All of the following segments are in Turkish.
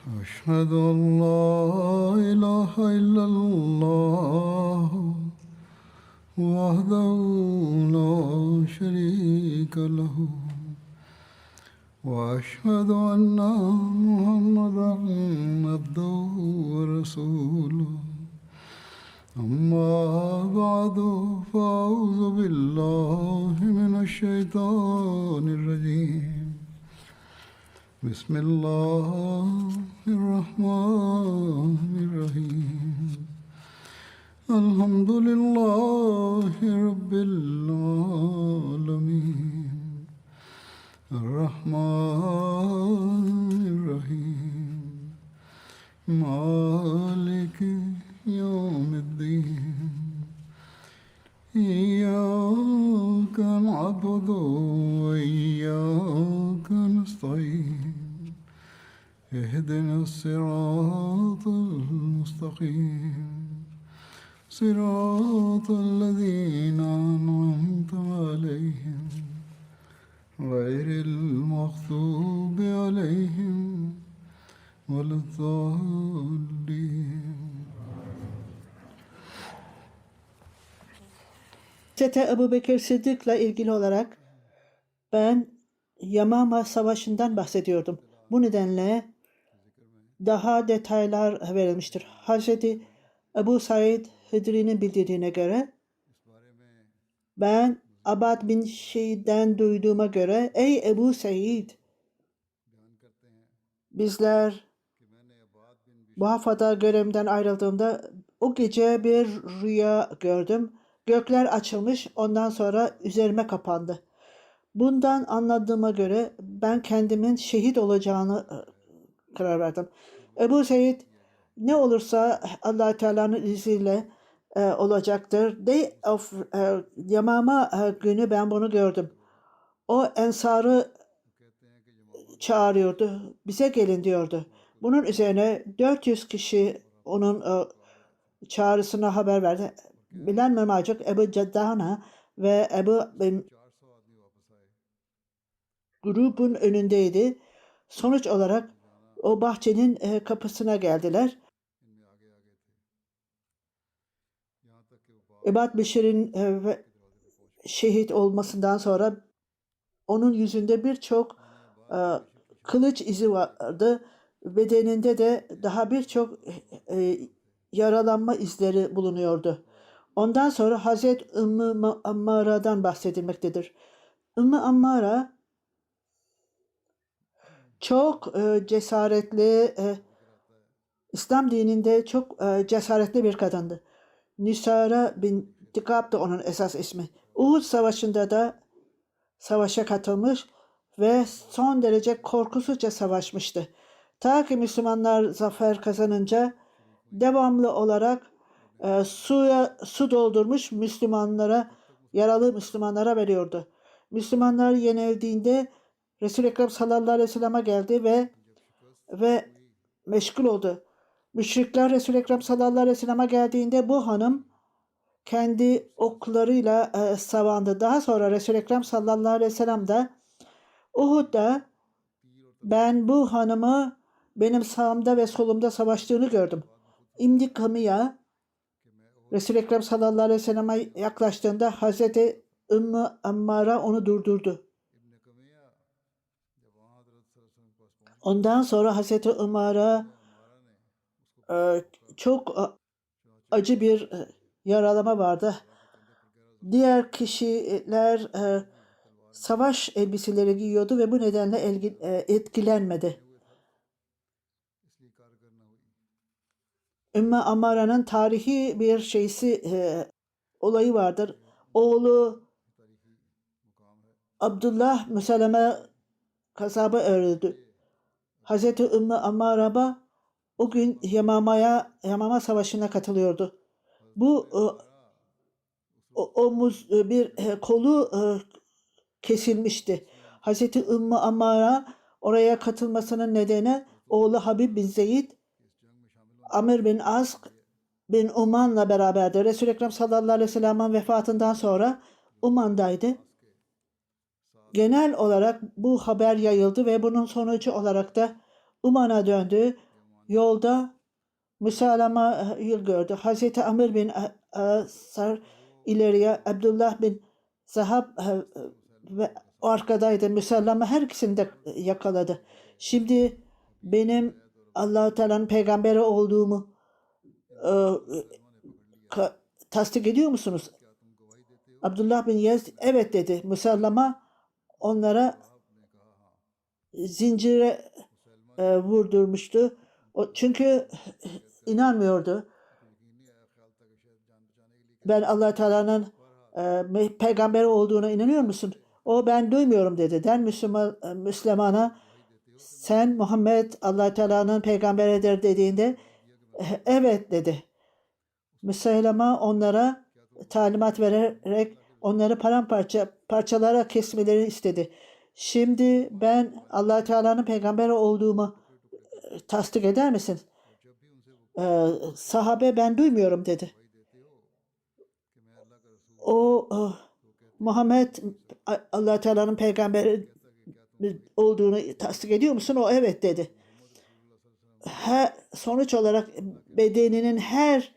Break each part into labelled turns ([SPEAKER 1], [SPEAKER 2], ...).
[SPEAKER 1] أشهد أن لا إله إلا الله وحده لا شريك له وأشهد أن محمدا عبده ورسوله أما بعد فأعوذ بالله من الشيطان الرجيم بسم الله الرحمن الرحيم الحمد لله رب العالمين الرحمن الرحيم مالك يوم الدين إياك نعبد وإياك نستعين اهدنا الصراط المستقيم صراط الذين أنعمت عليهم غير المغضوب عليهم ولا الضالين.
[SPEAKER 2] Hz. Ebu Bekir Sıddık'la ilgili olarak ben Yamama Savaşı'ndan bahsediyordum. Bu nedenle daha detaylar verilmiştir. Hz. Ebu Said Hıdri'nin bildirdiğine göre ben Abad bin Şeyh'den duyduğuma göre ey Ebu Said, bizler bu haftada görevimden ayrıldığımda o gece bir rüya gördüm. Gökler açılmış, ondan sonra üzerime kapandı. Bundan anladığıma göre ben kendimin şehit olacağını karar verdim. Ebu Said ne olursa Allah Teala'nın izniyle olacaktır. Day of Yamama günü ben bunu gördüm. O ensarı çağırıyordu. Bize gelin diyordu. Bunun üzerine 400 kişi onun çağrısına haber verdi. Bilen Mırmacık, Ebu Ceddana ve Ebu grubun önündeydi. Sonuç olarak o bahçenin kapısına geldiler. Ebad Beşir'in şehit olmasından sonra onun yüzünde birçok kılıç izi vardı. Bedeninde de daha birçok yaralanma izleri bulunuyordu. Ondan sonra Hazret Ümmü Ammara'dan bahsedilmektedir. Ümmü Ammara çok cesaretli, İslam dininde çok cesaretli bir kadındı. Nüsara bin Tikab da onun esas ismi. Uhud Savaşı'nda da savaşa katılmış ve son derece korkusuzca savaşmıştı. Ta ki Müslümanlar zafer kazanınca devamlı olarak su doldurmuş Müslümanlara, yaralı Müslümanlara veriyordu. Müslümanlar yenildiğinde Resul-i Ekrem sallallahu aleyhi ve sellem'e geldi ve meşgul oldu. Müşrikler Resul-i Ekrem sallallahu aleyhi ve sellem'e geldiğinde bu hanım kendi oklarıyla savandı. Daha sonra Resul-i Ekrem sallallahu aleyhi ve sellem de Uhud'da ben bu hanımı benim sağımda ve solumda savaştığını gördüm. İmdi Kamiya Resul-i Ekrem sallallahu aleyhi ve selleme yaklaştığında Hazreti Ümmü Ammara onu durdurdu. Ondan sonra Hazreti Ömer'e çok acı bir yaralama vardı. Diğer kişiler savaş elbiseleri giyiyordu ve bu nedenle etkilenmedi. Ümmü Ammara'nın tarihi bir olayı vardır. Oğlu Abdullah Müseleme kasaba öldü. Hazreti Ümmü Ammara o gün Yamama Savaşı'na katılıyordu. Bu kolu kesilmişti. Hazreti Ümmü Ammara oraya katılmasının nedeni oğlu Habib bin Zeyd, Amr bin As bin Uman'la beraberdi. Resul-i Ekrem sallallahu aleyhi ve sellem'in vefatından sonra Uman'daydı. Genel olarak bu haber yayıldı ve bunun sonucu olarak da Uman'a döndü. yolda müsalamayı gördü. Hazreti Amr bin Asar ileriye, Abdullah bin Zahab ve arkadaydı. Müsallama her ikisini de yakaladı. Şimdi benim Allah-u Teala'nın peygamberi olduğumu e, tasdik ediyor musunuz? Abdullah bin Yazid evet dedi. Musallama onlara zincire vurdurmuştu. Çünkü inanmıyordu. Ben Allah Teala'nın peygamberi olduğuna inanıyor musun? O ben duymuyorum dedi. Den Müslümana sen Muhammed Allah Teala'nın peygamberidir dediğinde evet dedi. Müslüman onlara talimat vererek onları parçalara kesmelerini istedi. Şimdi ben Allah Teala'nın peygamberi olduğumu tasdik eder misin? Sahabe ben duymuyorum dedi. O Muhammed Allah Teala'nın peygamberi olduğunu tasdik ediyor musun? O evet dedi. Sonuç olarak bedeninin her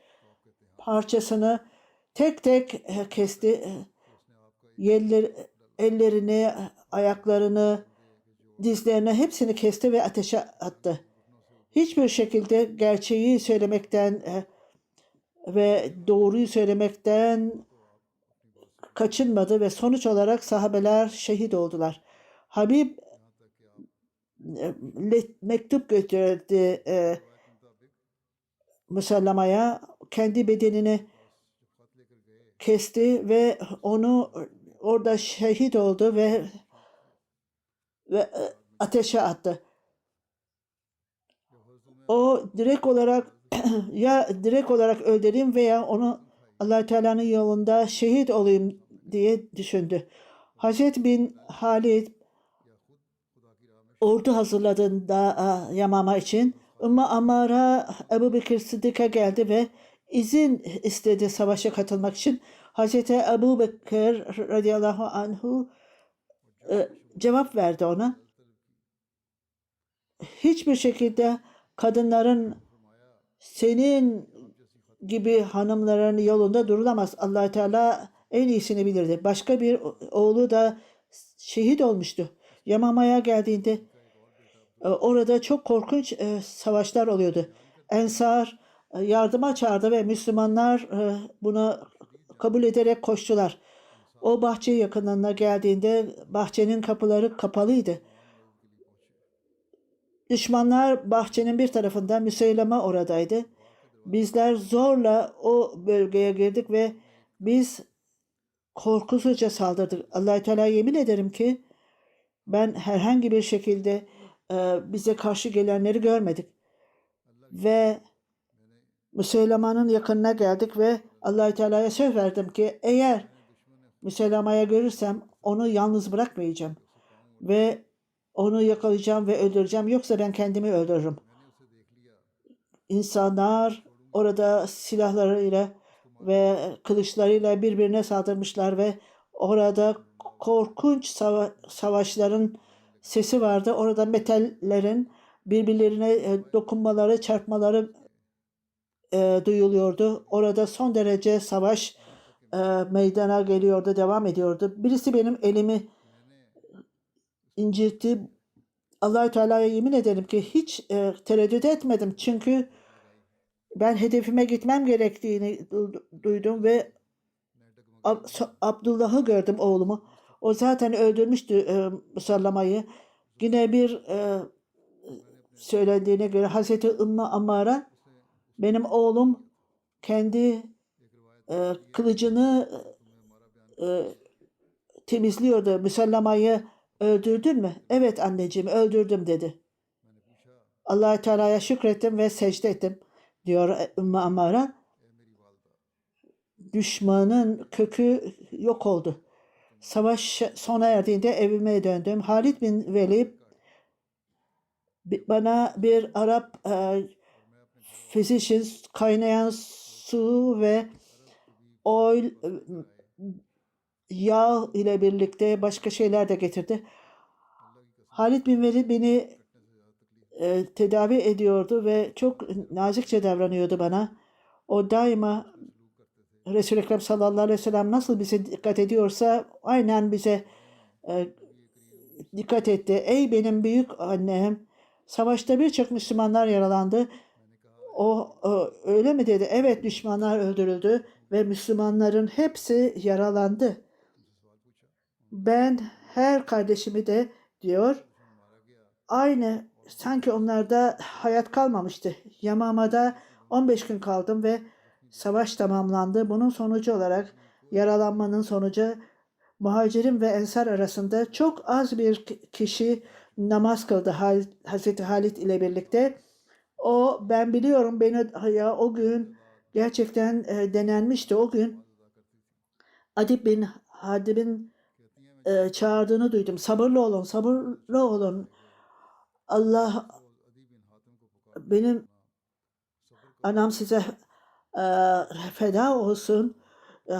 [SPEAKER 2] parçasını tek tek kesti. Ellerini, ayaklarını, dizlerini hepsini kesti ve ateşe attı. Hiçbir şekilde gerçeği söylemekten ve doğruyu söylemekten kaçınmadı ve sonuç olarak sahabeler şehit oldular. Habib mektup götürdü Müsellama'ya, kendi bedenini kesti ve onu orada şehit oldu ve ateşe attı. O direkt olarak ya direkt olarak öldüreyim veya onu Allah Teala'nın yolunda şehit olayım diye düşündü. Hazret bin Halid ordu hazırladığında Yamama için Ümmü Ammara Ebu Bekir Sıddık'a geldi ve izin istedi savaşa katılmak için. Hazreti Ebu Bekir radıyallahu anhu cevap verdi ona. Hiçbir şekilde kadınların senin gibi hanımların yolunda durulamaz. Allah Teala en iyisini bilirdi. Başka bir oğlu da şehit olmuştu. Yamama'ya geldiğinde orada çok korkunç savaşlar oluyordu. Ensar yardıma çağırdı ve Müslümanlar bunu kabul ederek koştular. O bahçe yakınlarına geldiğinde bahçenin kapıları kapalıydı. Düşmanlar bahçenin bir tarafında, Müseyleme oradaydı. Bizler zorla o bölgeye girdik ve biz korkusuzca saldırdık. Allah-u Teala yemin ederim ki ben herhangi bir şekilde bize karşı gelenleri görmedik. Ve Müseylema'nın yakınına geldik ve Allah-u Teala'ya söz verdim ki eğer Müseylema'ya görürsem onu yalnız bırakmayacağım. Ve onu yakalayacağım ve öldüreceğim. Yoksa ben kendimi öldürürüm. İnsanlar orada silahlarıyla ve kılıçlarıyla birbirine saldırmışlar ve orada korkunç savaşların sesi vardı. Orada metallerin birbirlerine dokunmaları, çarpmaları duyuluyordu. Orada son derece savaş meydana geliyordu, devam ediyordu. Birisi benim elimi incitti. Allah-u Teala'ya yemin ederim ki hiç tereddüt etmedim. Çünkü ben hedefime gitmem gerektiğini duydum ve Abdullah'ı gördüm oğlumu. O zaten öldürmüştü Musallama'yı. Yine bir söylendiğine göre Hazreti Ümmü Ammara benim oğlum kendi kılıcını temizliyordu. Musallama'yı öldürdün mü? Evet anneciğim öldürdüm dedi. Allah-u Teala'ya şükrettim ve secde ettim diyor Ümmü Ammara. Düşmanın kökü yok oldu. Savaş sona erdiğinde evime döndüm. Halid bin Velid bana bir Arap physician kaynayan su ve oil yağ ile birlikte başka şeyler de getirdi. Halid bin Velid beni tedavi ediyordu ve çok nazikçe davranıyordu bana. O daima Resul-i Ekrem sallallahu aleyhi ve sellem nasıl bize dikkat ediyorsa aynen bize e, dikkat etti. Ey benim büyük annem, savaşta birçok Müslümanlar yaralandı. O öyle mi dedi? Evet, düşmanlar öldürüldü ve Müslümanların hepsi yaralandı. Ben her kardeşimi de diyor aynı sanki onlarda hayat kalmamıştı. Yamama'da 15 gün kaldım ve savaş tamamlandı. Bunun sonucu olarak yaralanmanın sonucu muhacirin ve ensar arasında çok az bir kişi namaz kıldı Hazreti Halid ile birlikte. Ben biliyorum beni ya o gün gerçekten denenmişti. O gün Adib bin Hadib'in çağırdığını duydum. Sabırlı olun, sabırlı olun. Allah benim anam size e, feda olsun. E,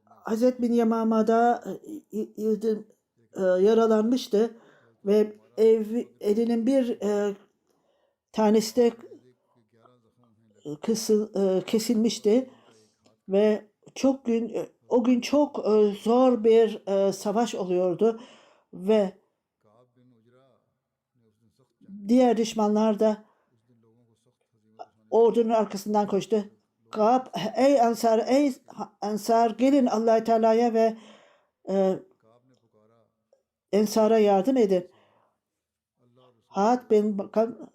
[SPEAKER 2] Hazret bin Yamama'da yaralanmıştı ve elinin bir tanesi de kesilmişti ve o gün çok zor bir savaş oluyordu ve diğer düşmanlar da ordunun arkasından koştu. Kab, ey Ensar, ey Ensar gelin Allah-u Teala'ya ve e, Ensar'a yardım edin. Hat bin Bakan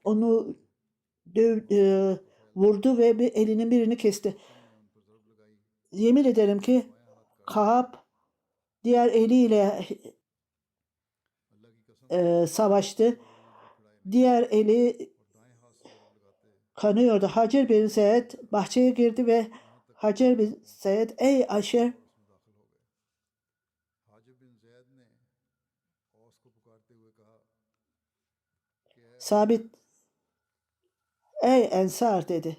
[SPEAKER 2] onu vurdu ve elinin birini kesti. Yemin ederim ki Kab diğer eliyle savaştı. Diğer eli kanıyordu. Hacer bin Zeyd bahçeye girdi ve Hacer bin Zeyd ey Ayşe sabit ey Ensar dedi.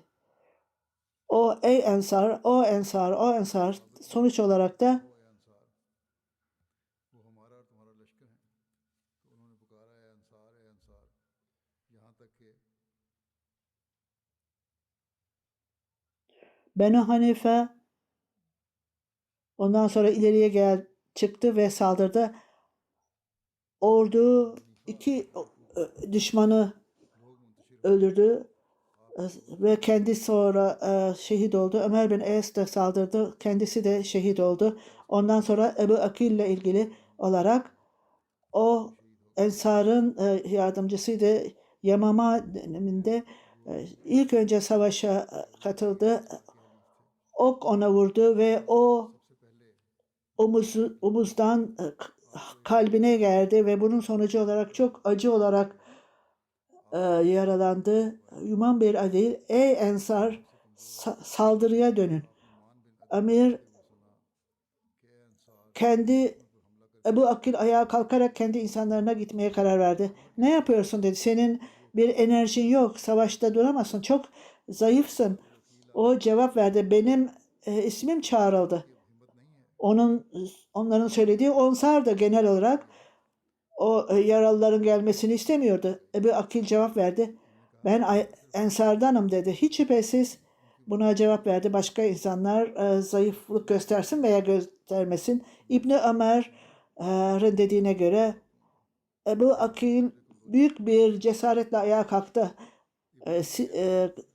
[SPEAKER 2] O ey Ensar, o Ensar, o Ensar sonuç olarak da Benu Hanife ondan sonra ileriye çıktı ve saldırdı. Ordu iki düşmanı öldürdü ve kendi sonra şehit oldu. Ömer bin Es de saldırdı. Kendisi de şehit oldu. Ondan sonra Ebu Akil ile ilgili olarak o Ensar'ın yardımcısıydı. Yamama döneminde ilk önce savaşa katıldı. Ok ona vurdu ve o omuzdan kalbine geldi ve bunun sonucu olarak çok acı olarak yaralandı. Yuman bir adil, ey Ensar saldırıya dönün. Amir Ebu Akil ayağa kalkarak kendi insanlarına gitmeye karar verdi. Ne yapıyorsun dedi. Senin bir enerjin yok. Savaşta duramazsın. Çok zayıfsın. O cevap verdi. Benim ismim çağrıldı. Onların söylediği Ensar da genel olarak o yaralıların gelmesini istemiyordu. Ebu Akil cevap verdi. Ben Ensardanım dedi. Hiç şüphesiz buna cevap verdi. Başka insanlar zayıflık göstersin veya göstermesin. İbni Ömer'in dediğine göre Ebu Akil büyük bir cesaretle ayağa kalktı.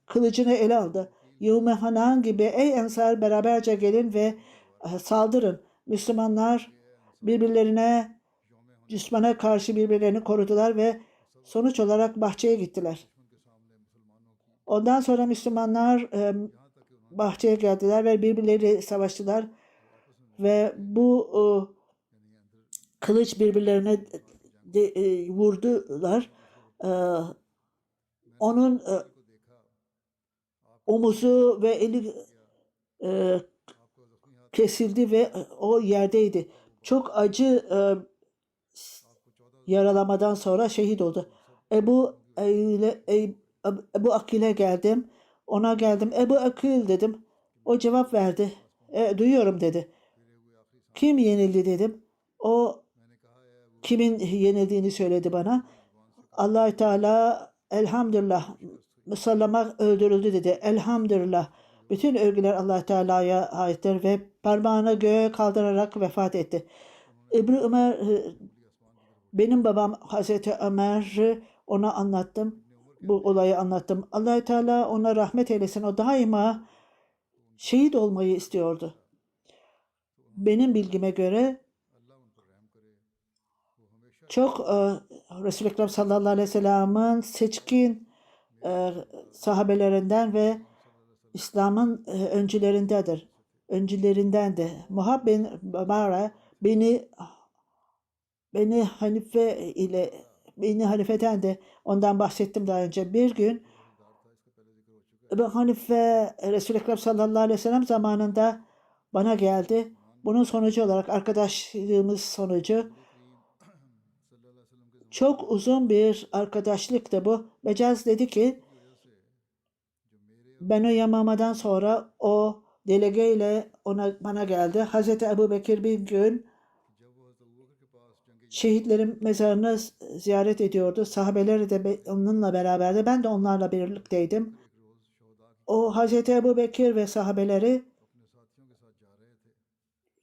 [SPEAKER 2] Kılıcını ele aldı. Yevme Hanan gibi ey Ensar beraberce gelin ve saldırın. Müslümanlar düşmana karşı birbirlerini korudular ve sonuç olarak bahçeye gittiler. Ondan sonra Müslümanlar bahçeye geldiler ve birbirleriyle savaştılar ve bu kılıç birbirlerine vurdular. Onun omuzu ve eli kesildi ve o yerdeydi. Çok acı yaralamadan sonra şehit oldu. Ebu Akil'e geldim. Ona geldim. Ebu Akil dedim. O cevap verdi. Duyuyorum dedi. Kim yenildi dedim. O kimin yenildiğini söyledi bana. Allah Teala elhamdülillah Musallama öldürüldü dedi. Elhamdülillah. Bütün övgüler Allah Teala'ya aittir ve parmağını göğe kaldırarak vefat etti. İbni Ömer, benim babam Hazreti Ömer'i ona anlattım. Bu olayı anlattım. Allah Teala ona rahmet eylesin. O daima şehit olmayı istiyordu. Benim bilgime göre çok Resul-i Ekrem sallallahu aleyhi ve sellem'in seçkin sahabelerinden ve İslam'ın öncülerindendir. Öncülerindendi. Muhab bin Bara beni Hanife'den de ondan bahsettim daha önce. Bir gün Ebu Hanife Resul-i Ekrem sallallahu aleyhi ve sellem zamanında bana geldi. Bunun sonucu olarak arkadaşlığımız sonucu çok uzun bir arkadaşlıktı bu. Mecaz dedi ki ben o Yamama'dan sonra o delegeyle bana geldi. Hazreti Ebu Bekir bir gün şehitlerin mezarını ziyaret ediyordu. Sahabeleri de onunla beraberdi. Ben de onlarla birlikteydim. O Hazreti Ebu Bekir ve sahabeleri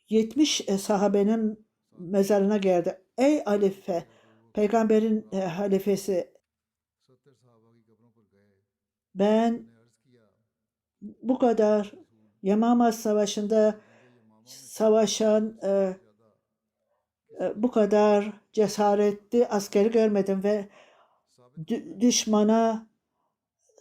[SPEAKER 2] 70 sahabenin mezarına geldi. Ey halife, peygamberin halifesi, ben bu kadar Yamama Savaşı'nda savaşan bu kadar cesaretli askeri görmedim ve düşmana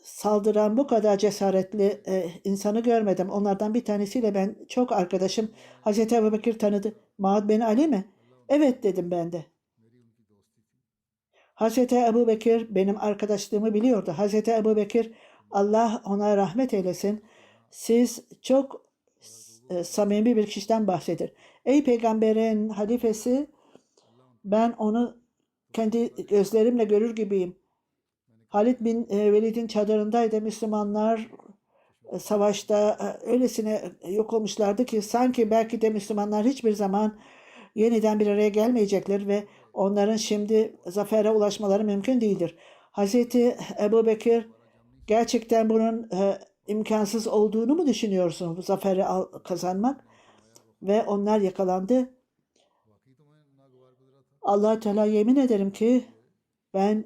[SPEAKER 2] saldıran bu kadar cesaretli insanı görmedim. Onlardan bir tanesiyle ben çok arkadaşım. Hazreti Ebubekir tanıdı. Maad bin Ali mi? Evet dedim ben de. Hazreti Ebubekir benim arkadaşlığımı biliyordu. Hazreti Ebubekir Allah ona rahmet eylesin. Siz çok samimi bir kişiden bahsedir. Ey peygamberin halifesi, ben onu kendi gözlerimle görür gibiyim. Halid bin Velid'in çadırındaydı. Müslümanlar savaşta öylesine yok olmuşlardı ki sanki belki de Müslümanlar hiçbir zaman yeniden bir araya gelmeyecekler ve onların şimdi zafere ulaşmaları mümkün değildir. Hazreti Ebubekir gerçekten bunun imkansız olduğunu mu düşünüyorsun, bu zaferi kazanmak? Ve onlar yakalandı. Allah Teala yemin ederim ki ben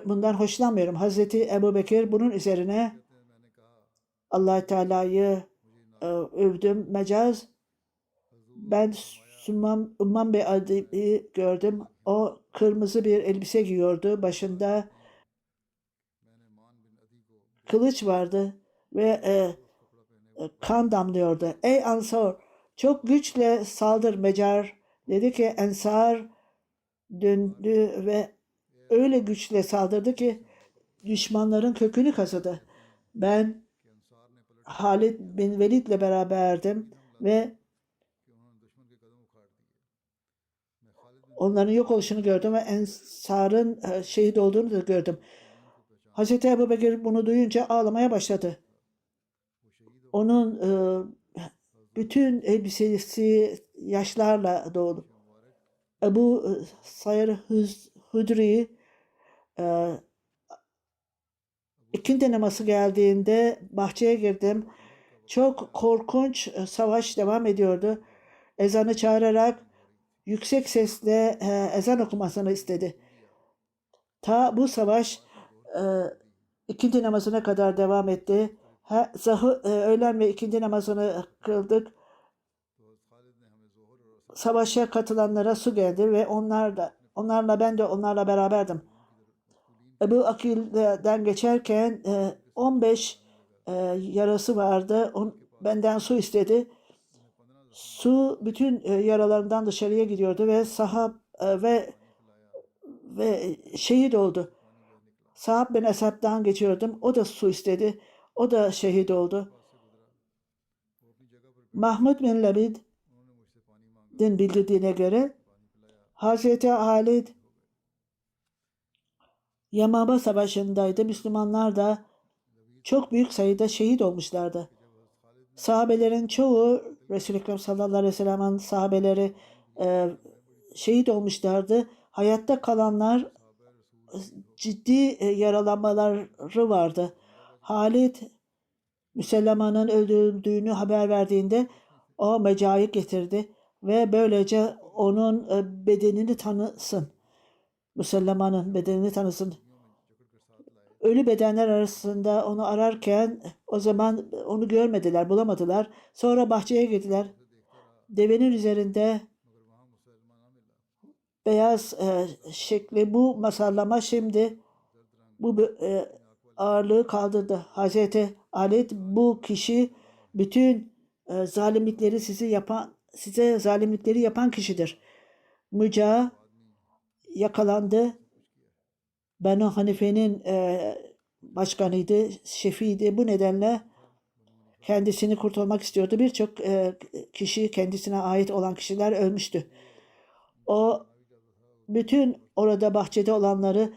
[SPEAKER 2] bundan hoşlanmıyorum. Hazreti Ebubekir bunun üzerine Allah Teala'yı övdüm. Mecaz, ben Umman Bey adını gördüm. O kırmızı bir elbise giyiyordu. Başında kılıç vardı ve kan damlıyordu. Ey Ansar, çok güçle saldır. Mecar dedi ki Ensar döndü ve öyle güçle saldırdı ki düşmanların kökünü kazıdı. Ben Halid bin Velid'le beraberdim ve onların yok oluşunu gördüm ve Ensar'ın şehit olduğunu da gördüm. Hazreti Ebubekir bunu duyunca ağlamaya başladı. Onun bütün elbisesi yaşlarla doldu. Ebu Sayyid Hudri ikindi namazı geldiğinde bahçeye girdim. Çok korkunç savaş devam ediyordu. Ezanı çağırarak yüksek sesle ezan okumasını istedi. Ta bu savaş ikindi namazına kadar devam etti. Öğlen ve ikindi namazını kıldık. Savaşa katılanlara su geldi ve ben de onlarla beraberdim. Ebu Akil'den geçerken 15 yarası vardı. Benden su istedi. Su bütün yaralarından dışarıya gidiyordu ve ve şehit oldu. Sa'd bin Esad'dan geçiyordum. O da su istedi. O da şehit oldu. Mahmud bin Labid'in bildirdiğine göre Hazreti Halid Yamama Savaşı'ndaydı. Müslümanlar da çok büyük sayıda şehit olmuşlardı. Sahabelerin çoğu Resul-i Ekrem sallallahu aleyhi ve sellem'in sahabeleri şehit olmuşlardı. Hayatta kalanlar ciddi yaralanmaları vardı. Halit Müselleman'ın öldürüldüğünü haber verdiğinde o Meca'yı getirdi ve böylece onun bedenini tanısın. Müselleman'ın bedenini tanısın. Ölü bedenler arasında onu ararken o zaman onu görmediler, bulamadılar. Sonra bahçeye girdiler. Devenin üzerinde beyaz şekli bu masarlama şimdi bu ağırlığı kaldırdı. Hazreti Halit bu kişi bütün zalimlikleri size zalimlikleri yapan kişidir. Müca yakalandı. Banu Hanife'nin başkanıydı, şefiydi. Bu nedenle kendisini kurtarmak istiyordu. Birçok kişi, kendisine ait olan kişiler ölmüştü. O bütün orada bahçede olanları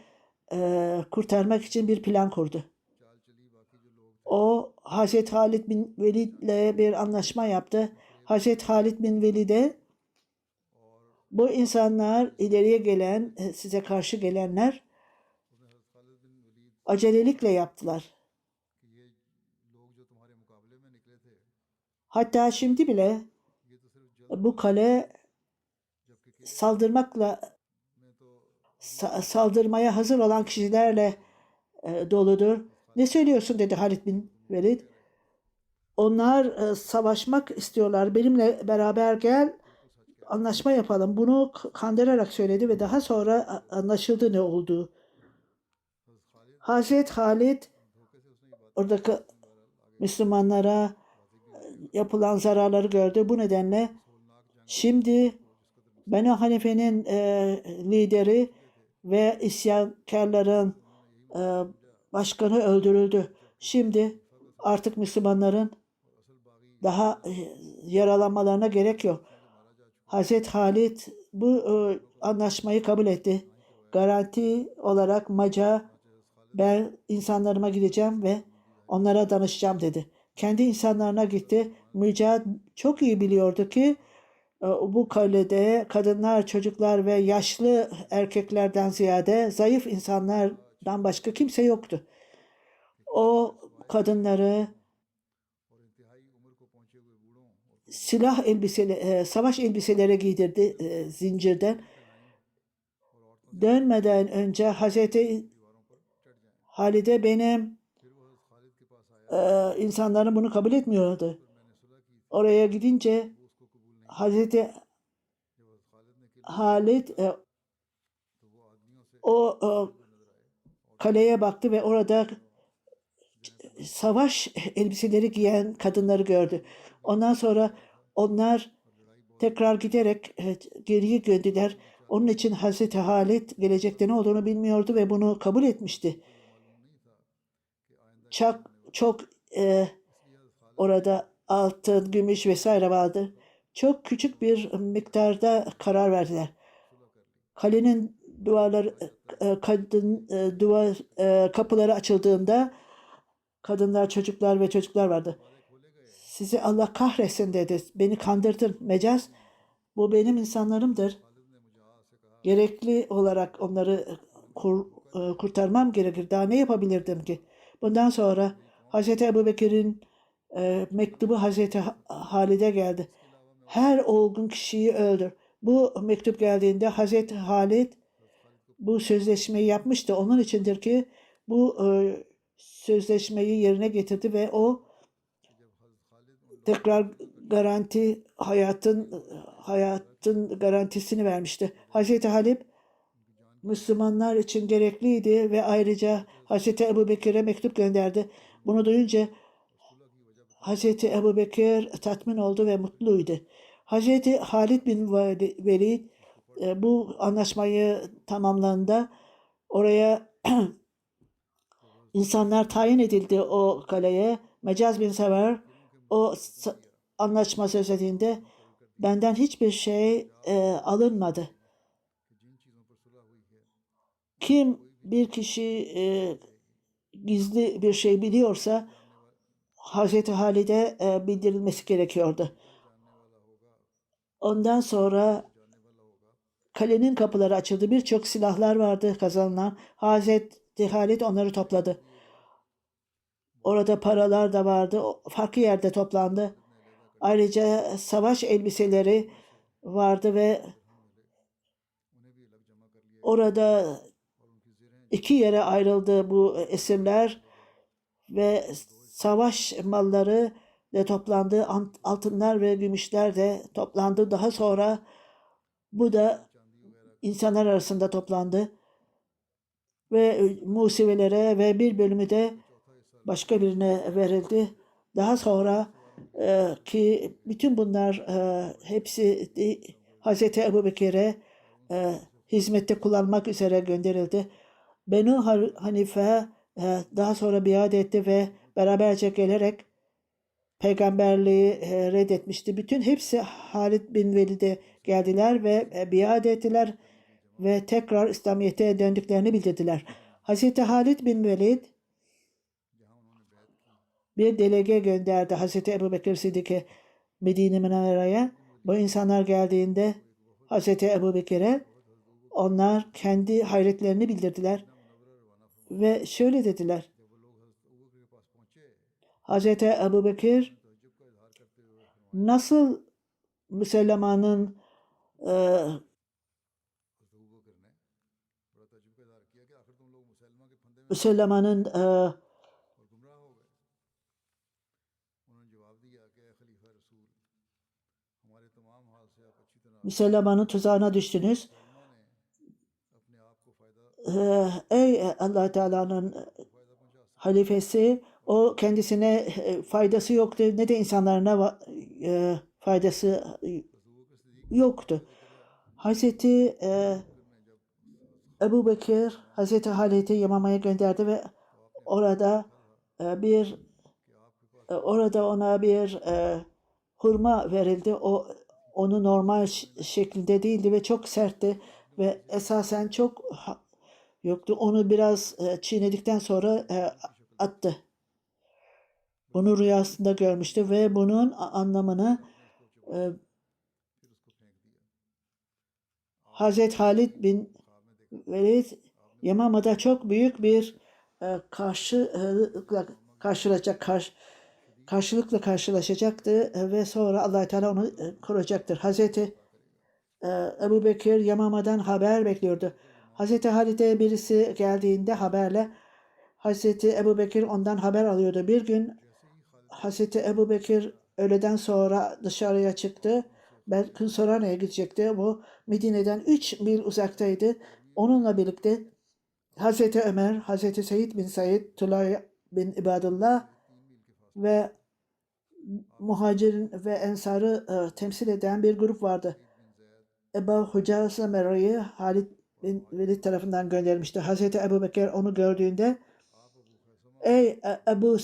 [SPEAKER 2] kurtarmak için bir plan kurdu. O Hazreti Halid bin Velid ile bir anlaşma yaptı. Hazreti Halid bin Velid'e bu insanlar ileriye gelen, size karşı gelenler acelelikle yaptılar. Hatta şimdi bile bu kale saldırmaya hazır olan kişilerle doludur. Ne söylüyorsun dedi Halid bin Velid. Onlar savaşmak istiyorlar. Benimle beraber gel, anlaşma yapalım. Bunu kandırarak söyledi ve daha sonra anlaşıldı ne olduğu. Hazreti Halid oradaki Müslümanlara yapılan zararları gördü. Bu nedenle şimdi Benu Hanife'nin lideri ve isyankarların başkanı öldürüldü. Şimdi artık Müslümanların daha yaralanmalarına gerek yok. Hazreti Halid bu anlaşmayı kabul etti. Garanti olarak Maca ben insanlarıma gideceğim ve onlara danışacağım dedi. Kendi insanlarına gitti. Mücahit çok iyi biliyordu ki bu kalede kadınlar, çocuklar ve yaşlı erkeklerden ziyade zayıf insanlardan başka kimse yoktu. O kadınları savaş elbiseleri giydirdi zincirden. Dönmeden önce Hazreti Halide benim insanların bunu kabul etmiyordu. Oraya gidince Hazreti Halid o kaleye baktı ve orada savaş elbiseleri giyen kadınları gördü. Ondan sonra onlar tekrar giderek geriye döndüler. Onun için Hazreti Halid gelecekte ne olduğunu bilmiyordu ve bunu kabul etmişti. Çok orada altın, gümüş vesaire vardı. Çok küçük bir miktarda karar verdiler. Kalenin duvarları kapıları açıldığında kadınlar, çocuklar vardı. Sizi Allah kahretsin dedi. Beni kandırdın. Mecaz, bu benim insanlarımdır. Gerekli olarak onları kurtarmam gerekir. Daha ne yapabilirdim ki? Bundan sonra Hazreti Ebubekir'in mektubu Hazreti Halid'e geldi. Her olgun kişiyi öldür. Bu mektup geldiğinde Hazreti Halid bu sözleşmeyi yapmıştı. Onun içindir ki bu sözleşmeyi yerine getirdi ve o tekrar hayatın garantisini vermişti. Hazreti Halid Müslümanlar için gerekliydi ve ayrıca Hazreti Ebubekir'e mektup gönderdi. Bunu duyunca Hazreti Ebubekir tatmin oldu ve mutluydu. Hazreti Halid bin Velid bu anlaşmayı tamamlandığında oraya insanlar tayin edildi o kaleye. Mecaz bin Sever o anlaşma sözlediğinde benden hiçbir şey alınmadı. Kim bir kişi gizli bir şey biliyorsa Hazreti Halid'e bildirilmesi gerekiyordu. Ondan sonra kalenin kapıları açıldı. Birçok silahlar vardı kazanılan. Hazreti Halid onları topladı. Orada paralar da vardı. Farklı yerde toplandı. Ayrıca savaş elbiseleri vardı ve orada iki yere ayrıldı bu esirler ve savaş malları de toplandı. Altınlar ve gümüşler de toplandı. Daha sonra bu da insanlar arasında toplandı ve Musevilere ve bir bölümü de başka birine verildi. Daha sonra ki bütün bunlar hepsi Hz. Ebu Bekir'e hizmette kullanmak üzere gönderildi. Benu Hanife daha sonra biat etti ve beraberce gelerek peygamberliği reddetmişti. Bütün hepsi Halid bin Velid'e geldiler ve biat ettiler ve tekrar İslamiyet'e döndüklerini bildirdiler. Hz. Halid bin Velid bir delege gönderdi Hz. Ebu Bekir Sıddık'ı Medine Münevvere'ye. Bu insanlar geldiğinde Hz. Ebu Bekir'e onlar kendi hayretlerini bildirdiler ve şöyle dediler. Hz. Ebu Bekir nasıl Müslümanın Müslümanın Müslümanın tuzağına düştünüz. Ey Allah Teala'nın halifesi, o kendisine faydası yoktu ne de insanlarına faydası yoktu. Hazreti Ebu Bekir Hazreti Halid'i Yamama'ya gönderdi ve orada orada ona bir hurma verildi. Onu normal şeklinde değildi ve çok sertti ve esasen çok yoktu. Onu biraz çiğnedikten sonra attı. Bunu rüyasında görmüştü ve bunun anlamını Hazreti Halid bin Velid Yamama'da çok büyük bir karşılıkla karşılaşacaktı ve sonra Allah Teala onu koruyacaktır. Hazreti Ebu Bekir Yamama'dan haber bekliyordu. Hazreti Halid'e birisi geldiğinde haberle Hazreti Ebu Bekir ondan haber alıyordu. Bir gün Hazreti Ebu Bekir öğleden sonra dışarıya çıktı. Belki sonra nereye gidecekti? Bu Medine'den 3 mil uzaktaydı. Onunla birlikte Hazreti Ömer, Hazreti Seyyid bin Said, Tulay bin İbadullah ve Muhacirin ve Ensar'ı temsil eden bir grup vardı. Ebu Hucaza Mera'yı Halid bin Velid tarafından göndermişti. Hazreti Ebu Bekir onu gördüğünde ey Ebu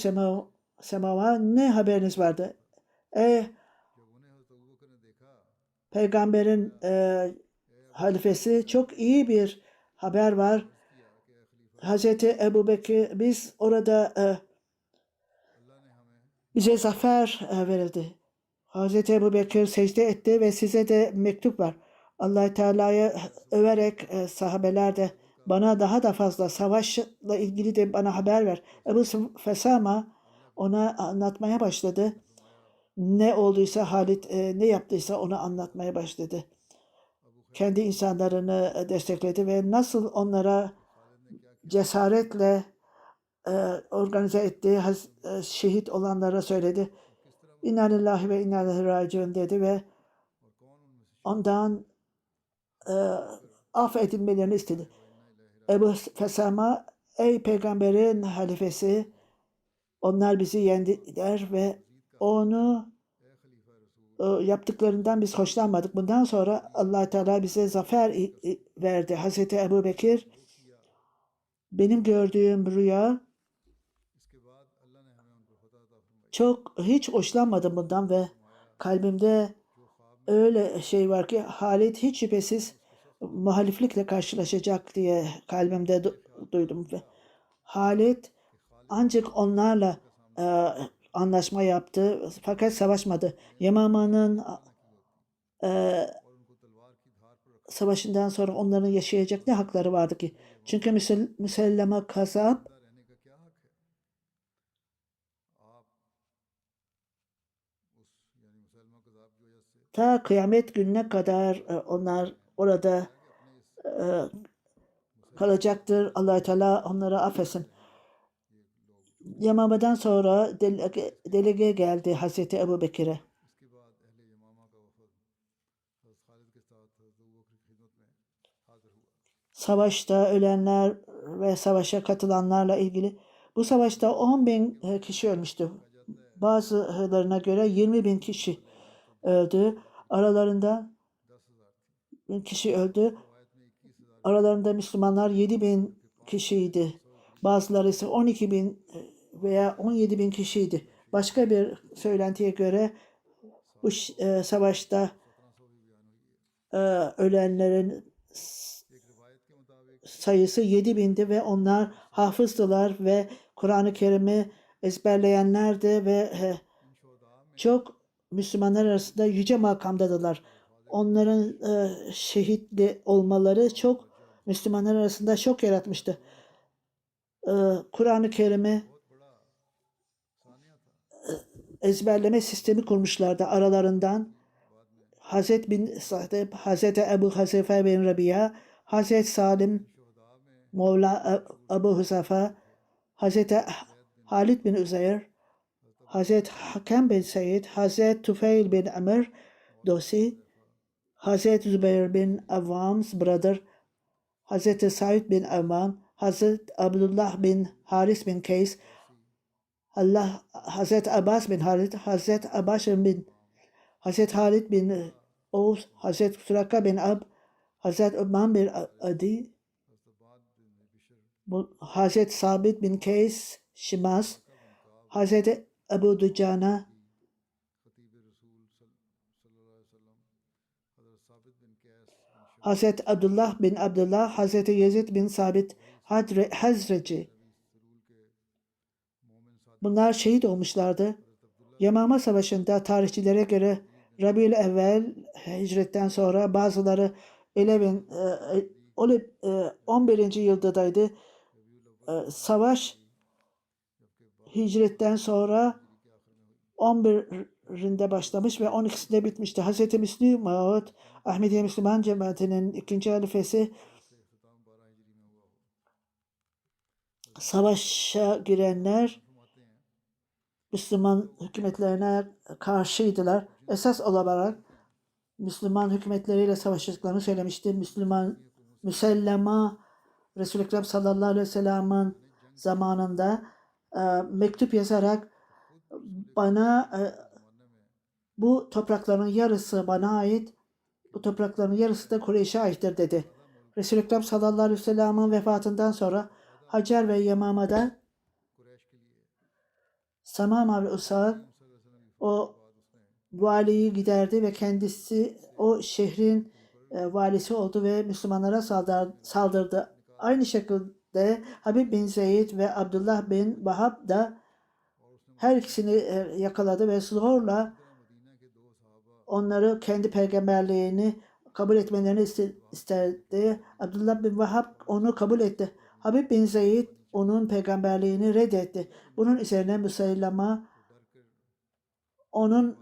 [SPEAKER 2] Semava ne haberiniz vardı? Ey peygamberin halifesi çok iyi bir haber var. Hazreti Ebu Bekir biz orada bize zafer verildi. Hazreti Ebu Bekir secde etti ve size de mektup var. Allah Teala'yı överek sahabeler de bana daha da fazla savaşla ilgili de bana haber ver. Ebu Fesama ona anlatmaya başladı. Ne olduysa Halid ne yaptıysa onu anlatmaya başladı. Kendi insanlarını destekledi ve nasıl onlara cesaretle organize ettiği şehit olanlara söyledi. İnna lillahi ve inna ileyhi raciun dedi ve ondan affedilmelerini istedi. Ebu Fesama ey peygamberin halifesi onlar bizi yendiler ve onu yaptıklarından biz hoşlanmadık. Bundan sonra Allah Teala bize zafer verdi. Hazreti Ebu Bekir benim gördüğüm rüya hiç hoşlanmadım bundan ve kalbimde öyle şey var ki Halid hiç şüphesiz muhaliflikle karşılaşacak diye kalbimde duydum ve Halid ancak onlarla anlaşma yaptı fakat savaşmadı. Yamama'nın Savaşından sonra onların yaşayacak ne hakları vardı ki? Çünkü Müselleme Kazap
[SPEAKER 1] रहने का क्या हक है? आप उस यानी मुसलमान कज़ाब की वजह से
[SPEAKER 2] ta kıyamet gününe kadar onlar orada
[SPEAKER 1] कि अपने इस
[SPEAKER 2] e, kalacaktır. Allah Teala onları affetsin.
[SPEAKER 1] ये लोग
[SPEAKER 2] Yamama'dan sonra delege geldi Hazreti Ebu Bekir'e.
[SPEAKER 1] इसके बाद अहले यमामा का वफद हज़रत खालिद के साथ हज़रत अबू बकर की खिदमत में हाजिर हुआ।
[SPEAKER 2] Savaşta ölenler ve savaşa katılanlarla ilgili bu savaşta 10 bin kişi ölmüştü.
[SPEAKER 1] कहा जाता है
[SPEAKER 2] Bazılarına göre 20 bin kişi öldü. Aralarında
[SPEAKER 1] 10,000 थी,
[SPEAKER 2] bin kişi öldü.
[SPEAKER 1] रवायत में 21,000
[SPEAKER 2] Aralarında Müslümanlar 7 bin kişiydi. Bazıları ise 12 bin veya 17 bin kişiydi. Başka bir söylentiye göre bu savaşta
[SPEAKER 1] 1700 भी बयान हुई है।
[SPEAKER 2] ölenlerin
[SPEAKER 1] एक रिवायत के मुताबिक
[SPEAKER 2] sayısı 7 bindi ve onlar hafızdılar ve Kur'an-ı Kerim'i ezberleyenlerdi ve
[SPEAKER 1] इन शोहदा में
[SPEAKER 2] çok Müslümanlar arasında yüce makamdadılar. Onların şehitli olmaları çok Müslümanlar arasında şok yaratmıştı. Kur'an-ı Kerim'i
[SPEAKER 1] बहुत बड़ा सानिया था।
[SPEAKER 2] ezberleme sistemi kurmuşlardı aralarından.
[SPEAKER 1] बाद में
[SPEAKER 2] Hazret bin Sa'd, Hazreti Ebu Hazife bin Rabia, Hazret Salim,
[SPEAKER 1] शोहदा में
[SPEAKER 2] Mevla Ebu Huzafa, Hazreti Halid bin Üzeyr, Hazret Hakem bin Seyyid, Hazret Tufeil bin Amr Dosi, Hazret Zübeyir bin Avvam's brother, Hazreti Said bin Avvam, Hazret Abdullah bin Haris bin Kays, Allah Hazret Abbas bin Halid, Hazret Abbas bin Hazret Halid bin Oğuz, Hazret Suraka bin Ab, Hazret Uman bin Adi,
[SPEAKER 1] हज़रत bin बिशर
[SPEAKER 2] Hazret Sabit bin Kays Şimaz,
[SPEAKER 1] का बिन काब
[SPEAKER 2] Hazreti Ebu Ducana,
[SPEAKER 1] खतीब रसूल सल्लल्लाहु अलैहि वसल्लम हज़रत साबित बिन कैस बिन शम
[SPEAKER 2] Hazreti Abdullah bin Abdullah, Hazreti Yezid bin Sabit Hazreci.
[SPEAKER 1] सरूल के मोमिन साथी
[SPEAKER 2] Bunlar şehit olmuşlardı.
[SPEAKER 1] हज़रत Abdullah
[SPEAKER 2] Yamama Savaşı'nda tarihçilere göre Rabiül Evvel hicretten sonra bazıları 11. yıldadaydı. Savaş hicretten sonra 11'inde başlamış ve 12'sinde bitmişti. Hz. Müslim Maud, Ahmediye Müslüman Cemaati'nin ikinci halifesi
[SPEAKER 1] से इख्तिताम 12 हिजरी में हुआ हो।
[SPEAKER 2] savaşa girenler
[SPEAKER 1] फरमाते हैं
[SPEAKER 2] Müslüman hükümetlerine karşıydılar. Esas olarak Müslüman hükümetleriyle savaştıklarını söylemişti. Müsellema Resul-i Ekrem sallallahu aleyhi ve sellem'in zamanında mektup yazarak bana bu toprakların yarısı bana ait, bu toprakların yarısı da Kureyş'e aittir dedi. Resul-i Ekrem sallallahu aleyhi ve sellem'in vefatından sonra Hacer ve Yamama'da
[SPEAKER 1] Quraish के लिए
[SPEAKER 2] Samam al-Usad
[SPEAKER 1] सल्लल्लाहु अलैहि वसल्लम की
[SPEAKER 2] o
[SPEAKER 1] बाद उसने
[SPEAKER 2] valiyi giderdi ve kendisi o şehrin valisi oldu ve Müslümanlara saldırdı. Aynı şekilde Habib bin Zeyd ve Abdullah bin Vahab da her ikisini yakaladı ve zorla
[SPEAKER 1] Medina के दो सहाबा
[SPEAKER 2] onları kendi peygamberliğini kabul etmelerini istedi. Abdullah bin Vahab onu kabul etti. Habib bin Zeyd onun peygamberliğini reddetti. Bunun üzerine Müseylema onun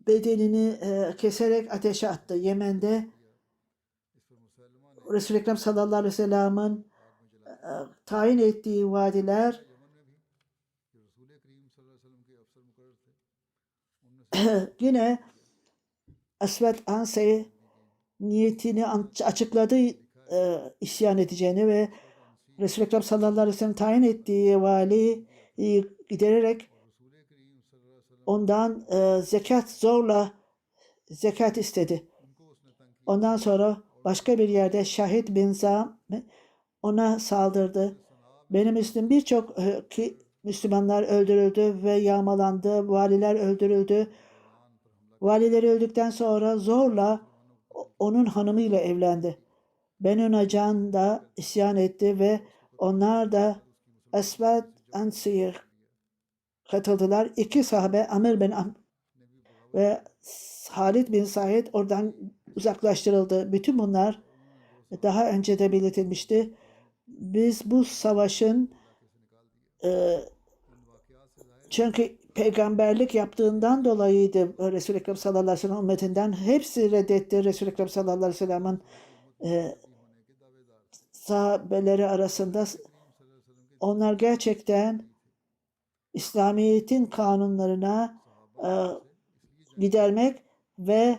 [SPEAKER 2] bedenini keserek ateşe attı. Yemen'de
[SPEAKER 1] इस पर मुसलमा ने
[SPEAKER 2] Resul-i Ekrem sallallahu aleyhi ve sellem'in
[SPEAKER 1] आग में जला
[SPEAKER 2] tayin ettiği vadiler
[SPEAKER 1] Yemen में भी जो रसूल करीम सल्लल्लाहु अलैहि वसल्लम के अफसर मुकर्रर थे उनमें से
[SPEAKER 2] yine Esved Anse niyetini açıkladı isyan edeceğini ve Resul-i Ekrem sallallahu aleyhi ve sellem tayin ettiği valiyi gidererek
[SPEAKER 1] रसूल करीम सल्लल्लाहु अलैहि वसल्लम
[SPEAKER 2] ondan zorla zekat istedi.
[SPEAKER 1] उनको उसने तंग किया।
[SPEAKER 2] Ondan sonra başka bir yerde Şahit bin Zam ona saldırdı. Benim üstüm birçok Müslümanlar öldürüldü ve yağmalandı. Valiler öldürüldü. Valileri öldükten sonra zorla onun hanımıyla evlendi. Benu Nacan da isyan etti ve onlar da Esved Ansi'ye katıldılar. İki sahabe Amr bin ve Halid bin Said oradan uzaklaştırıldı. Bütün bunlar daha önce de belirtilmişti. Biz bu savaşın çünkü peygamberlik yaptığından dolayıydı Resul-i Ekrem sallallahu aleyhi ve sellem ümmetinden. Hepsi reddetti Resul-i Ekrem sallallahu aleyhi ve sellem'in sahabeleri arasında. Onlar gerçekten İslamiyet'in kanunlarına gidermek ve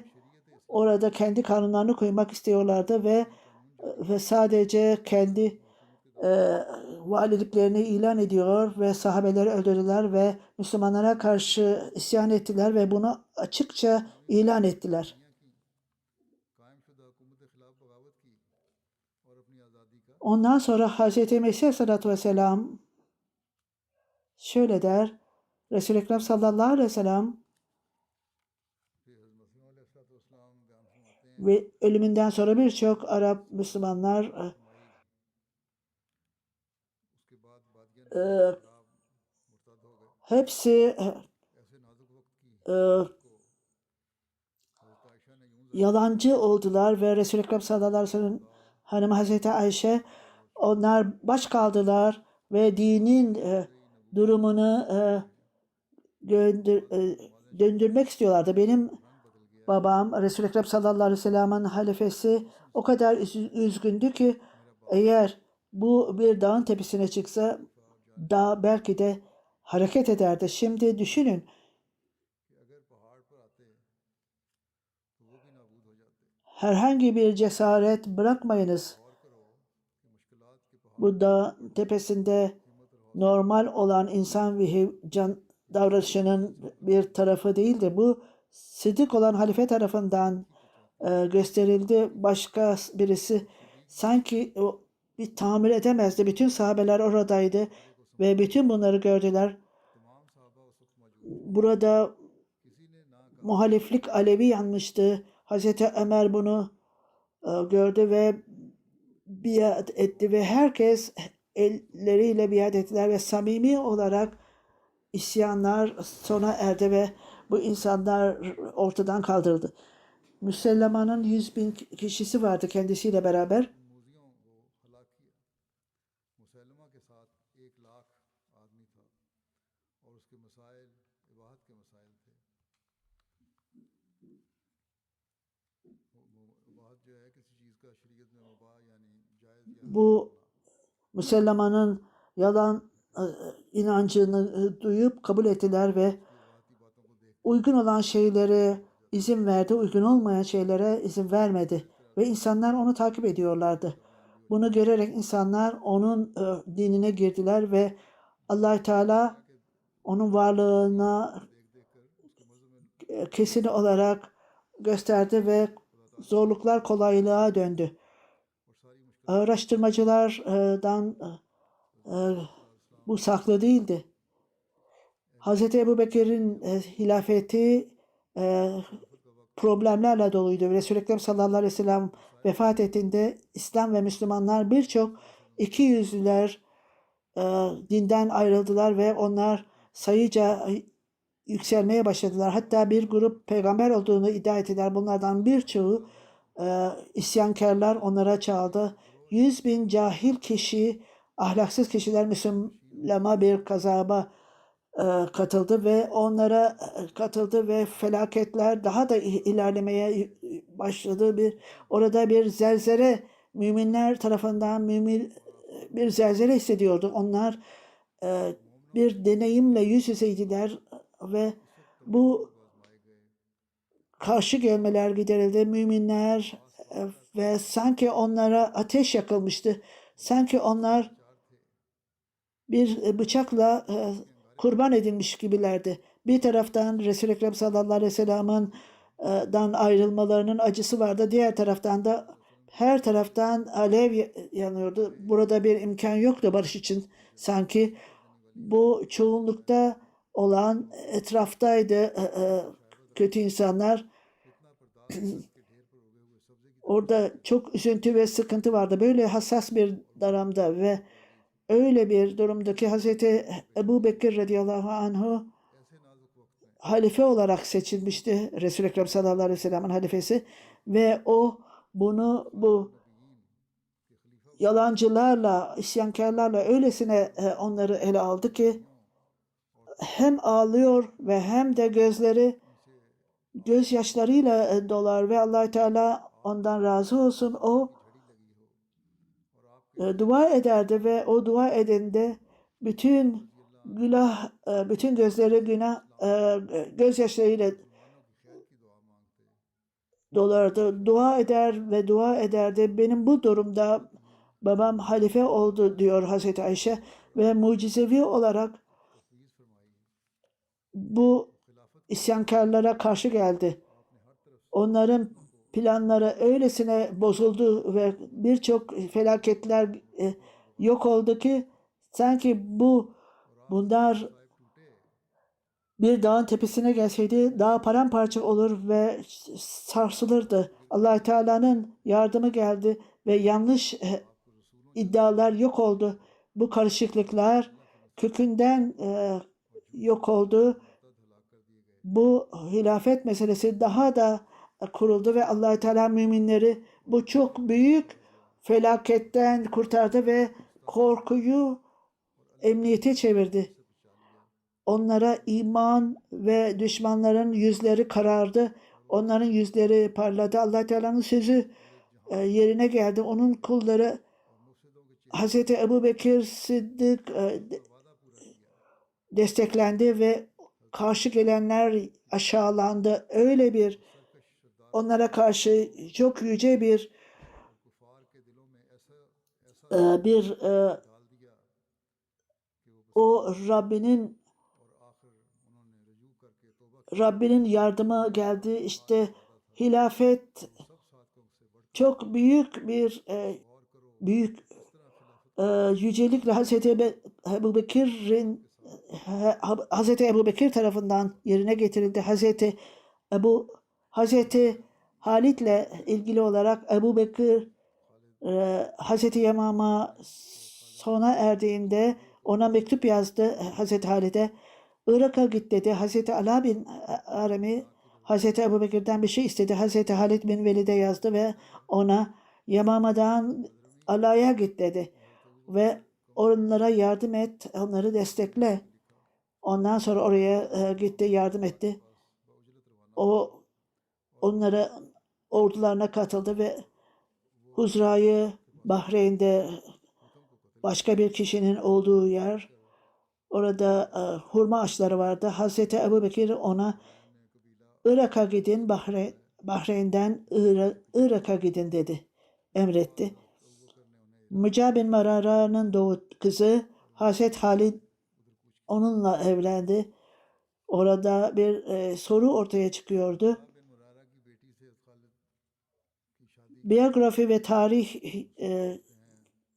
[SPEAKER 2] orada kendi kanunlarını koymak istiyorlardı ve sadece kendi valiliklerini ilan ediyor ve sahabeleri öldürdüler ve Müslümanlara karşı isyan ettiler ve bunu açıkça ilan ettiler. Ondan sonra Hz. Mesih Aleyhisselatü Vesselam şöyle der, Resul-i Ekrem sallallahu aleyhi ve sellem ve ölümünden sonra birçok Arap Müslümanlar hepsi yalancı oldular ve Resul-i Ekrem sallallahu aleyhi ve sellem hanımı Hazreti Ayşe onlar baş kaldılar ve dinin durumunu döndürmek istiyorlardı. Benim babam Resul-i Ekrem sallallahu aleyhi ve sellem'in halifesi o kadar üzgündü ki eğer bu bir dağın tepesine çıksa dağ belki de hareket ederdi. Şimdi düşünün. Herhangi bir cesaret bırakmayınız. Bu dağ tepesinde normal olan insan davranışının bir tarafı değildi. Bu sıdık olan halife tarafından gösterildi. Başka birisi sanki bir tahammül edemezdi. Bütün sahabeler oradaydı ve bütün bunları gördüler. Burada muhaliflik alevi yanmıştı. Hazreti Ömer bunu gördü ve biat etti ve herkes elleriyle biat ettiler ve samimi olarak isyanlar sona erdi ve bu insanlar ortadan kaldırıldı. Müsellemanın 100.000 kişisi vardı kendisiyle beraber. Bu Müsellemanın yalan inancını duyup kabul ettiler ve uygun olan şeylere izin verdi, uygun olmayan şeylere izin vermedi ve insanlar onu takip ediyorlardı. Bunu görerek insanlar onun dinine girdiler ve Allah Teala onun varlığına kesin olarak gösterdi ve zorluklar kolaylığa döndü. Araştırmacılardan bu saklı değildi. Hz. Ebu Bekir'in hilafeti problemlerle doluydu. Resul-i Ekrem sallallahu aleyhi ve sellem vefat ettiğinde İslam ve Müslümanlar birçok ikiyüzlüler dinden ayrıldılar ve onlar sayıca yükselmeye başladılar. Hatta bir grup peygamber olduğunu iddia ettiler. Bunlardan birçoğu isyankarlar onlara çağırdı. 100.000 cahil kişi, ahlaksız kişiler Müslüman'a bir kazaba katıldı ve felaketler daha da ilerlemeye başladı. Orada bir zelzele müminler tarafından bir zelzele hissediyordu. Onlar bir deneyimle yüz yüzeydiler ve bu karşı gelmeler giderildi. Müminler ve sanki onlara ateş yakılmıştı. Sanki onlar bir bıçakla kurban edilmiş gibilerdi. Bir taraftan Resul-i Ekrem sallallahu aleyhi ve sellem'in dan ayrılmalarının acısı vardı. Diğer taraftan da her taraftan alev yanıyordu. Burada bir imkan yoktu barış için. Sanki bu çoğunlukta olan etraftaydı kötü insanlar. Orada çok üzüntü ve sıkıntı vardı. Böyle hassas bir dönemde ve öyle bir durumdaki Hazreti Ebu Bekir radıyallahu anhu halife olarak seçilmişti. Resul-i Ekrem sallallahu aleyhi ve sellem'in halifesi ve o bunu bu yalancılarla, isyankarlarla öylesine onları ele aldı ki hem ağlıyor ve hem de gözleri gözyaşlarıyla dolar ve Allah Teala ondan razı olsun. O dua ederdi ve o dua edende bütün günah, bütün gözleri günah gözyaşlarıyla dolardı. Dua eder ve dua ederdi. Benim bu durumda babam halife oldu diyor Hazreti Ayşe ve mucizevi olarak bu isyankarlara karşı geldi. Onların planları öylesine bozuldu ve birçok felaketler yok oldu ki sanki bunlar bir dağın tepesine gelseydi dağ paramparça olur ve sarsılırdı. Allah Teala'nın yardımı geldi ve yanlış iddialar yok oldu. Bu karışıklıklar kökünden yok oldu. Bu hilafet meselesi daha da kuruldu ve Allah Teala müminleri bu çok büyük felaketten kurtardı ve korkuyu emniyete çevirdi. Onlara iman ve düşmanların yüzleri karardı. Onların yüzleri parladı. Allah Teala'nın sözü yerine geldi. Onun kulları Hazreti Ebu Bekir Sıddık desteklendi ve karşı gelenler aşağılandı. Öyle bir onlara karşı çok yüce bir o Rabbinin yardımı geldi. İşte hilafet çok büyük bir yücelikle Hazreti Ebu Bekir tarafından yerine getirildi. Hazreti Halit'le ilgili olarak Ebu Bekir Hazreti Yamam'a sona erdiğinde ona mektup yazdı Hazreti Halit'e. Irak'a git dedi. Hazreti Ala bin Arami Hazreti Ebu Bekir'den bir şey istedi. Hazreti Halid bin Velid'e yazdı ve ona Yamama'dan Ala'ya git dedi. Ve onlara yardım et, onları destekle. Ondan sonra oraya gitti, yardım etti. O onlara ordularına katıldı ve Huzra'yı Bahreyn'de başka bir kişinin olduğu yer, orada hurma ağaçları vardı. Hazreti Ebu Bekir ona Irak'a gidin, Bahreyn'den Irak'a gidin dedi, emretti. Müca bin Marara'nın doğu kızı Hazreti Halid onunla evlendi. Orada bir soru ortaya çıkıyordu. Biyografi ve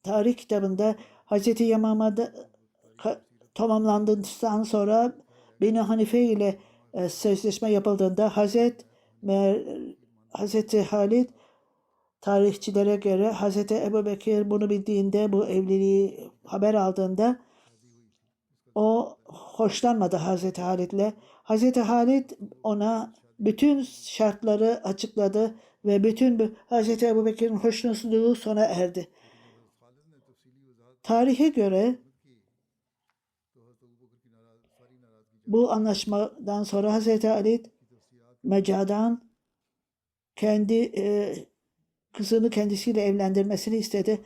[SPEAKER 2] tarih kitabında Hazreti Yamama'da tamamlandıktan sonra Beni Hanife ile sözleşme yapıldığında Hazreti Halid tarihçilere göre Hazreti Ebu Bekir bunu bildiğinde, bu evliliği haber aldığında o hoşlanmadı Hazreti Halid'le. Hazreti Halid ona bütün şartları açıkladı ve bütün Hazreti Ebu Bekir'in hoşnutsuzluğu sona erdi. Tarihe göre bu anlaşmadan sonra Hazreti Halid Meca'dan kendi kızını kendisiyle evlendirmesini istedi.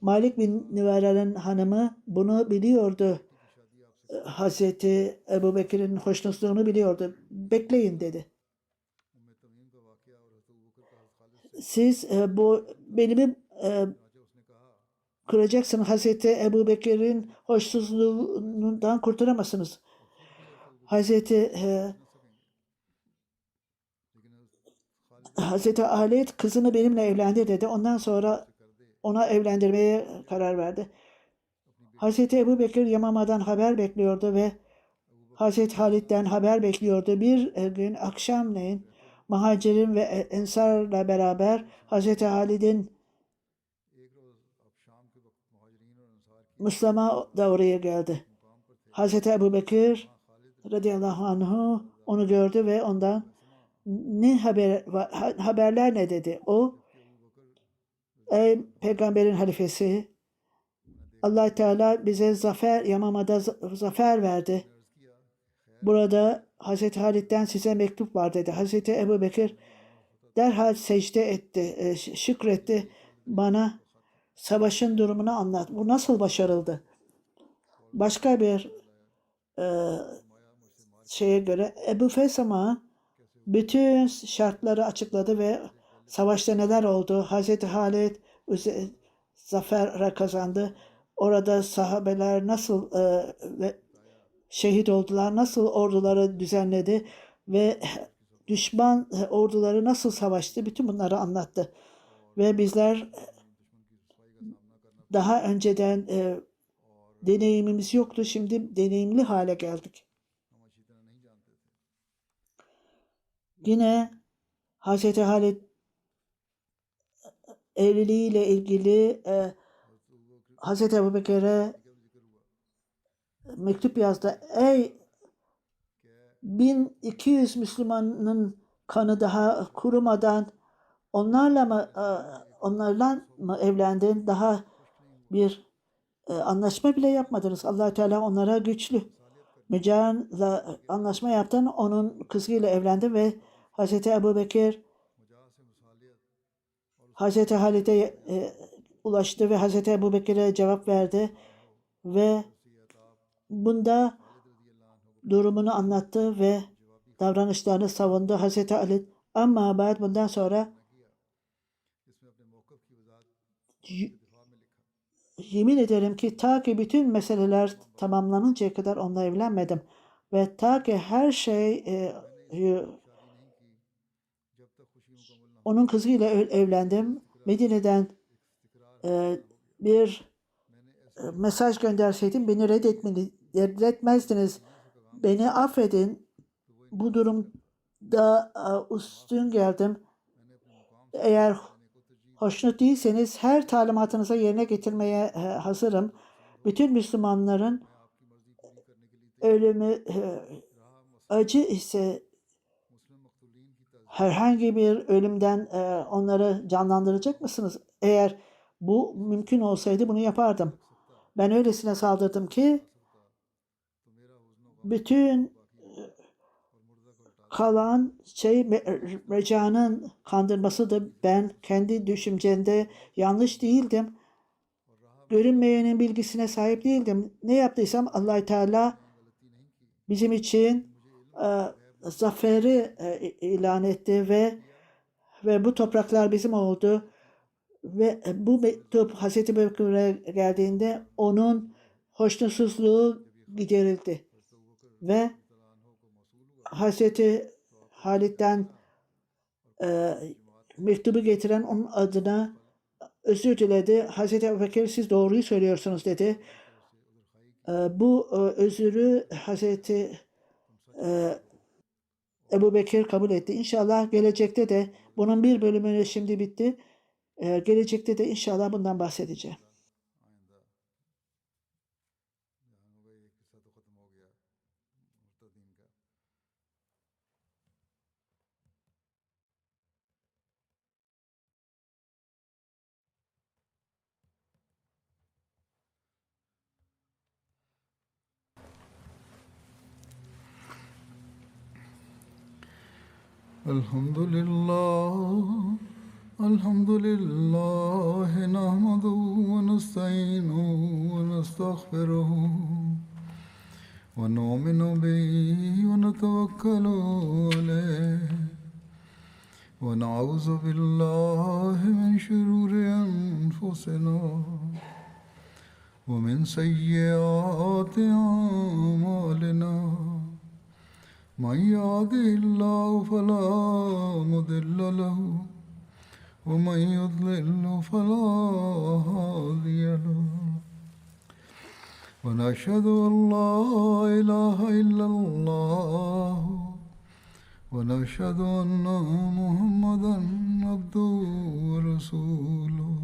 [SPEAKER 2] Malik bin Nüvera'nın hanımı bunu biliyordu. Hazreti Ebu Bekir'in hoşnutsuzluğunu biliyordu. Bekleyin dedi. Siz bu belimi kıracaksınız. Hazreti Ebu Bekir'in hoşnutsuzluğundan kurtulamazsınız. Hazreti Halid kızını benimle evlendir dedi. Ondan sonra ona evlendirmeye karar verdi. Hazreti Ebu Bekir Yamama'dan haber bekliyordu ve Hazreti Halid'den haber bekliyordu. Bir gün akşamleyin Muhacirin ve Ensar'la beraber Hazreti Halid'in Müslüman da oraya geldi. Hazreti Ebu Bekir radıyallahu anhu onu gördü ve ondan Haberler ne dedi? O, ey peygamberin halifesi, Allah Teala bize zafer, Yamama'da zafer verdi. Burada Hazreti Halit'ten size mektup var dedi. Hazreti Ebu Bekir derhal secde etti, şükretti. Bana savaşın durumunu anlat. Bu nasıl başarıldı? Başka bir şeye göre Ebu Fesama bütün şartları açıkladı ve savaşta neler oldu? Hazreti Halit zafer kazandı. Orada sahabeler nasıl şehit oldular, nasıl orduları düzenledi ve düşman orduları nasıl savaştı? Bütün bunları anlattı. Ve bizler daha önceden deneyimimiz yoktu. Şimdi deneyimli hale geldik. Yine Hz. Halit evliliğiyle ilgili Hz. Ebu Bekir'e mektup yazdı. Ey 1200 Müslümanın kanı daha kurumadan onlarla mı evlendin? Daha bir anlaşma bile yapmadınız. Allah Teala onlara güçlü. Mücahan'la anlaşma yaptın. Onun kızıyla evlendi ve Hz. Ebu Bekir Hz. Halit'e ulaştı ve Hz. Ebu Bekir'e cevap verdi ve bunda durumunu anlattı ve davranışlarını savundu Hz. Halit. Ama bundan sonra yemin ederim ki ta ki bütün meseleler tamamlanıncaya kadar onunla evlenmedim. Ve ta ki her şey onun kızıyla evlendim. Medine'den bir mesaj gönderseydim beni reddetmezdiniz. Beni affedin. Bu durumda üstün geldim. Eğer hoşnut değilseniz her talimatınıza yerine getirmeye hazırım. Bütün Müslümanların ölümü acı ise herhangi bir ölümden onları canlandıracak mısınız? Eğer bu mümkün olsaydı bunu yapardım. Ben öylesine saldırdım ki bütün kalan şey Reca'nın kandırmasıdır. Ben kendi düşüncemde yanlış değildim. Görünmeyenin bilgisine sahip değildim. Ne yaptıysam Allah Teala bizim için zaferi ilan etti ve bu topraklar bizim oldu. Ve bu mektup Hazreti Bekir'e geldiğinde onun hoşnutsuzluğu giderildi. Ve Hazreti Halit'ten mektubu getiren onun adına özür diledi. Hazreti Ebubekir siz doğruyu söylüyorsunuz dedi. Bu özürü Hazreti Ebubekir kabul etti. İnşallah gelecekte de bunun bir bölümünü şimdi bitti. Gelecekte de inşallah bundan bahsedeceğim.
[SPEAKER 1] الحمد لله نحمده ونستعينه ونستغفره ونؤمن به ونتوكل عليه ونعوذ بالله من شرور أنفسنا ومن سيئات أعمالنا من يهده الله فلا مضل له ومن يضلل فلا هادي له ونشهد أن لا إله إلا الله ونشهد أن محمدا عبده ورسوله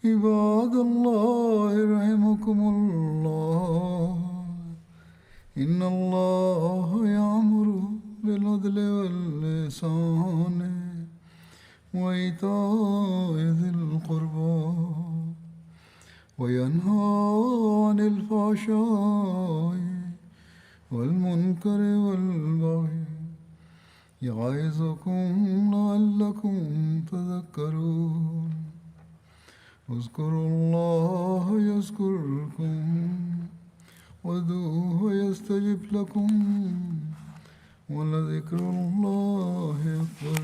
[SPEAKER 1] عباد الله رحمكم الله إن الله يأمر بالعدل الفحشاء والمنكر والبغي يعظكم لعلكم تذكرون اذكروا الله يذكركم وادعوه يستجب لكم ولذكر الله أكبر.